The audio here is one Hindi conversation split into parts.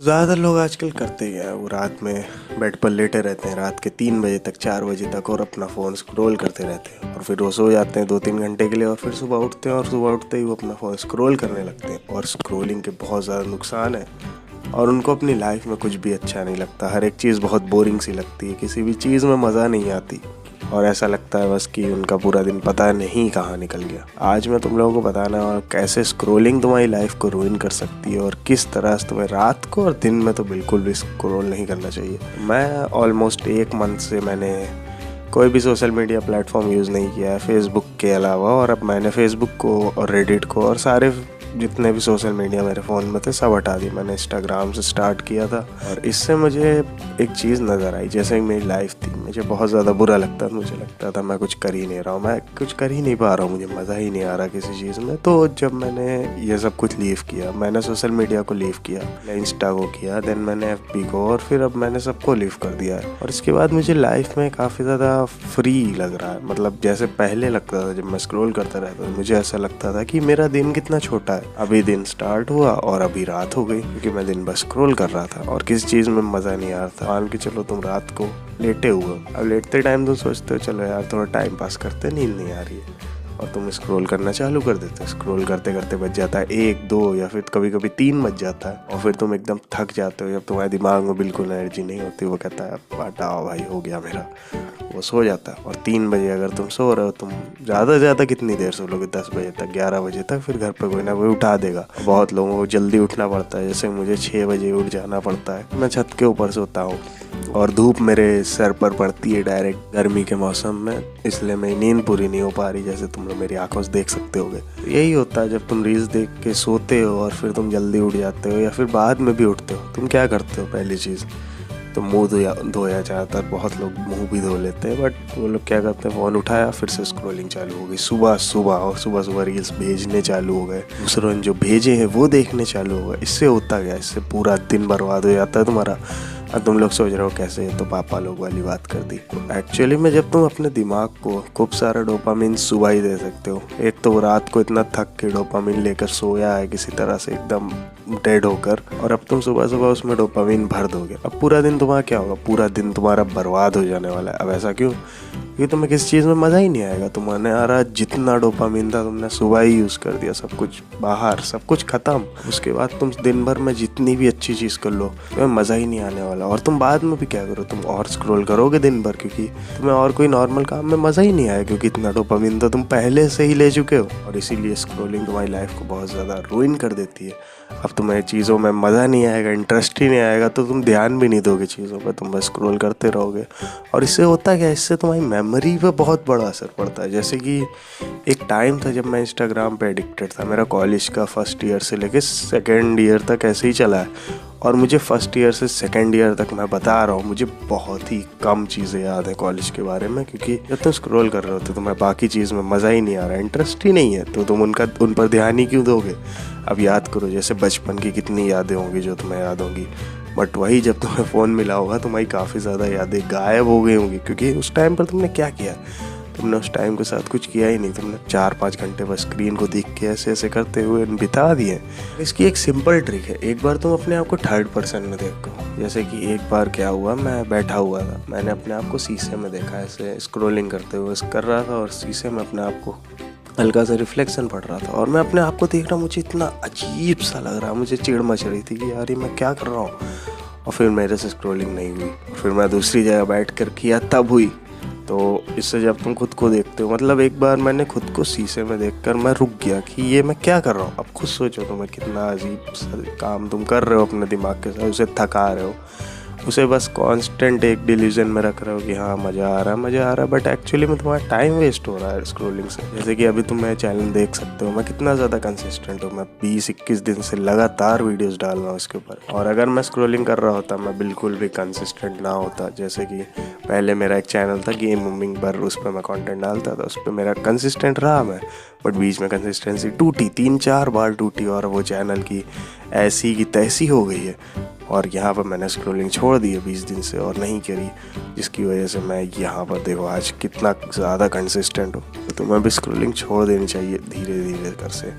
ज़्यादातर लोग आजकल करते क्या है, वो रात में बेड पर लेटे रहते हैं रात के 3 बजे तक 4 बजे तक और अपना फ़ोन स्क्रॉल करते रहते हैं और फिर वो सो जाते हैं 2-3 घंटे के लिए और फिर सुबह उठते हैं और सुबह उठते ही वो अपना फ़ोन स्क्रॉल करने लगते हैं। और स्क्रॉलिंग के बहुत ज़्यादा नुकसान है और उनको अपनी लाइफ में कुछ भी अच्छा नहीं लगता। हर एक चीज़ बहुत बोरिंग सी लगती है, किसी भी चीज़ में मज़ा नहीं आती और ऐसा लगता है बस कि उनका पूरा दिन पता नहीं कहाँ निकल गया। आज मैं तुम लोगों को बताना और कैसे स्क्रॉलिंग तुम्हारी लाइफ को रूइन कर सकती है और किस तरह से तुम्हें रात को और दिन में तो बिल्कुल भी स्क्रॉल नहीं करना चाहिए। मैं ऑलमोस्ट 1 मंथ से मैंने कोई भी सोशल मीडिया प्लेटफॉर्म यूज़ नहीं किया है फेसबुक के अलावा, और अब मैंने फेसबुक को और रेडिट को और सारे जितने भी सोशल मीडिया मेरे फ़ोन में थे सब हटा दिए। मैंने इंस्टाग्राम से स्टार्ट किया था और इससे मुझे एक चीज़ नज़र आई, जैसे मेरी लाइफ थी मुझे बहुत ज़्यादा बुरा लगता था। मुझे लगता था मैं कुछ कर ही नहीं रहा हूँ, मैं कुछ कर ही नहीं पा रहा हूँ, मुझे मज़ा ही नहीं आ रहा किसी चीज़ में। तो जब मैंने ये सब कुछ लीव किया, मैंने सोशल मीडिया को लीव किया, मैंने इंस्टा को किया, देन मैंने FB को, और फिर अब मैंने सबको लीव कर दिया है। और इसके बाद मुझे लाइफ में काफ़ी ज़्यादा फ्री लग रहा है। मतलब जैसे पहले लगता था जब मैं स्क्रॉल करता रहता था मुझे ऐसा लगता था कि मेरा दिन कितना छोटा है, अभी दिन स्टार्ट हुआ और अभी रात हो गई, क्योंकि मैं दिन भर स्क्रॉल कर रहा था और किसी चीज़ में मज़ा नहीं आ रहा था। मान के चलो तुम रात को लेटे हुए, अब लेटते टाइम तुम सोचते हो चलो यार थोड़ा टाइम पास करते, नींद नहीं आ रही है और तुम स्क्रॉल करना चालू कर देते हो। स्क्रॉल करते करते बज जाता है 1-2 या फिर कभी कभी 3 बज जाता है और फिर तुम एकदम थक जाते हो। जब तुम्हारे दिमाग में बिल्कुल एनर्जी नहीं होती, वो कहता है हटाओ भाई हो गया मेरा, वो सो जाता है। और 3 बजे अगर तुम सो रहे हो, तुम ज़्यादा से ज़्यादा कितनी देर सो लोगे? 10 बजे तक, 11 बजे तक, फिर घर पे कोई ना कोई उठा देगा। बहुत लोगों को जल्दी उठना पड़ता है, जैसे मुझे 6 बजे उठ जाना पड़ता है। मैं छत के ऊपर सोता हूँ और धूप मेरे सर पर पड़ती है डायरेक्ट गर्मी के मौसम में, इसलिए मेरी नींद पूरी नहीं हो पा रही, जैसे तुम लोग मेरी आंखों से देख सकते होगे। यही होता है जब तुम रील्स देख के सोते हो और फिर तुम जल्दी उठ जाते हो या फिर बाद में भी उठते हो। तुम क्या करते हो? पहली चीज़ तो मुंह धोया जाता है, बहुत लोग मुंह भी धो लेते हैं, बट वो लोग क्या करते हैं, फ़ोन उठाया फिर से स्क्रॉलिंग चालू हो गई सुबह सुबह, और सुबह सुबह रील्स भेजने चालू हो गए, दूसरों ने जो भेजे हैं वो देखने चालू हो गए। इससे होता गया, इससे पूरा दिन बर्बाद हो जाता है तुम्हारा। और तुम लोग सोच रहे हो कैसे, तो पापा लोग वाली बात कर दी। एक्चुअली में जब तुम अपने दिमाग को खूब सारा डोपामिन सुबह ही दे सकते हो, एक तो रात को इतना थक के डोपामिन लेकर सोया है किसी तरह से एकदम डेड होकर, और अब तुम सुबह सुबह उसमें डोपामिन भर दोगे, अब पूरा दिन तुम्हारा क्या होगा? पूरा दिन तुम्हारा बर्बाद हो जाने वाला है। अब ऐसा क्यों? क्योंकि तुम्हें किसी चीज़ में मज़ा ही नहीं आएगा। तुम्हारे आ रहा जितना डोपामिन था तुमने सुबह ही यूज़ कर दिया, सब कुछ बाहर, सब कुछ ख़त्म। उसके बाद तुम दिन भर में जितनी भी अच्छी चीज़ कर लो तुम्हें मज़ा ही नहीं आने वाला। और तुम बाद में भी क्या करो, तुम और स्क्रॉल करोगे दिन भर, क्योंकि तुम्हें और कोई नॉर्मल काम में मज़ा ही नहीं आएगा, क्योंकि इतना डोपामिन तो तुम पहले से ही ले चुके हो। और इसीलिए स्क्रॉलिंग तुम्हारी लाइफ को बहुत ज़्यादा रूइन कर देती है। अब तुम्हें चीज़ों में मज़ा नहीं आएगा, इंटरेस्ट ही नहीं आएगा, तो तुम ध्यान भी नहीं दोगे चीज़ों पर, तुम बस स्क्रॉल करते रहोगे। और इससे होता क्या है, इससे तुम्हारी मेमोरी पे बहुत बड़ा असर पड़ता है। जैसे कि एक टाइम था जब मैं इंस्टाग्राम पे एडिक्टेड था, मेरा कॉलेज का फर्स्ट ईयर से लेके सेकेंड ईयर तक ऐसे ही चला है, और मुझे फर्स्ट ईयर से सेकेंड ईयर तक, मैं बता रहा हूँ, मुझे बहुत ही कम चीज़ें याद है कॉलेज के बारे में, क्योंकि जब तुम स्क्रॉल कर रहे हो तो तुम्हें बाकी चीज़ में मज़ा ही नहीं आ रहा, इंटरेस्ट ही नहीं है, तो तुम उन पर ध्यान ही क्यों दोगे? अब याद करो, जैसे बचपन की कितनी यादें होंगी जो तुम्हें याद होंगी, बट वही जब तुम्हें फ़ोन मिला होगा तुम्हारी काफ़ी ज़्यादा यादें गायब हो गई होंगी, क्योंकि उस टाइम पर तुमने क्या किया? तुमने उस टाइम के साथ कुछ किया ही नहीं, तुमने 4-5 घंटे बस स्क्रीन को देख के ऐसे ऐसे करते हुए बिता दिए। इसकी एक सिंपल ट्रिक है, एक बार तुम अपने आप को थर्ड पर्सन में देखो। जैसे कि एक बार क्या हुआ, मैं बैठा हुआ था, मैंने अपने आप को शीशे में देखा, ऐसे स्क्रॉलिंग करते हुए कर रहा था और शीशे में अपने आप को हल्का सा रिफ्लेक्शन पड़ रहा था और मैं अपने आप को देख रहा, मुझे इतना अजीब सा लग रहा, मुझे चिढ़ मच रही थी कि यार ये मैं क्या कर रहा हूँ। और फिर मेरे से स्क्रॉलिंग नहीं हुई, फिर मैं दूसरी जगह बैठ कर किया, तब हुई। तो इससे जब तुम खुद को देखते हो, मतलब एक बार मैंने खुद को शीशे में देखकर मैं रुक गया कि ये मैं क्या कर रहा हूँ। अब खुद सोचो तुम्हें कितना अजीब सा काम तुम कर रहे हो अपने दिमाग के साथ, उसे थका रहे हो, उसे बस कांस्टेंट एक डिलीजन में रख रहे हो कि हाँ मज़ा आ रहा है, बट एक्चुअली में तुम्हारा टाइम वेस्ट हो रहा है स्क्रॉलिंग से। जैसे कि अभी तुम मेरा चैनल देख सकते हो, मैं कितना ज़्यादा कंसिस्टेंट हूँ, मैं 20-21 दिन से लगातार वीडियोस डाल रहा हूँ इसके ऊपर। और अगर मैं स्क्रॉलिंग कर रहा होता, मैं बिल्कुल भी कंसिस्टेंट ना होता। जैसे कि पहले मेरा एक चैनल था गेम मूविंग पर, उस पर मैं कॉन्टेंट डालता था, उस पर मेरा कंसिस्टेंट रहा मैं, बट बीच में कंसिस्टेंसी टूटी, 3-4 बार टूटी और वो चैनल की ऐसी की तैसी हो गई है। और यहाँ पर मैंने स्क्रॉलिंग छोड़ दी है 20 दिन से और नहीं करी, जिसकी वजह से मैं यहाँ पर देखो आज कितना ज़्यादा कंसिस्टेंट हूँ। तो तुम्हें भी स्क्रॉलिंग छोड़ देनी चाहिए धीरे धीरे कर से।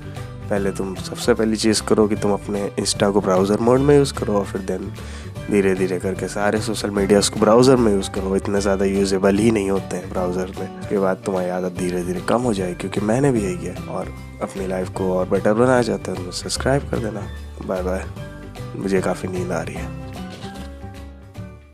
पहले तुम सबसे पहली चीज़ करो कि तुम अपने इंस्टा को ब्राउज़र मोड में यूज़ करो, और फिर देन धीरे धीरे करके सारे सोशल मीडियाज़ को ब्राउज़र में यूज़ करो। इतने ज़्यादा यूजेबल ही नहीं होते हैं ब्राउज़र में। उसके बाद तुम्हारी आदत धीरे धीरे कम हो जाएगी, क्योंकि मैंने भी यही किया। और अपनी लाइफ को और बेटर बनाना चाहते हो तो सब्सक्राइब कर देना। बाय बाय, मुझे काफ़ी नींद आ रही है।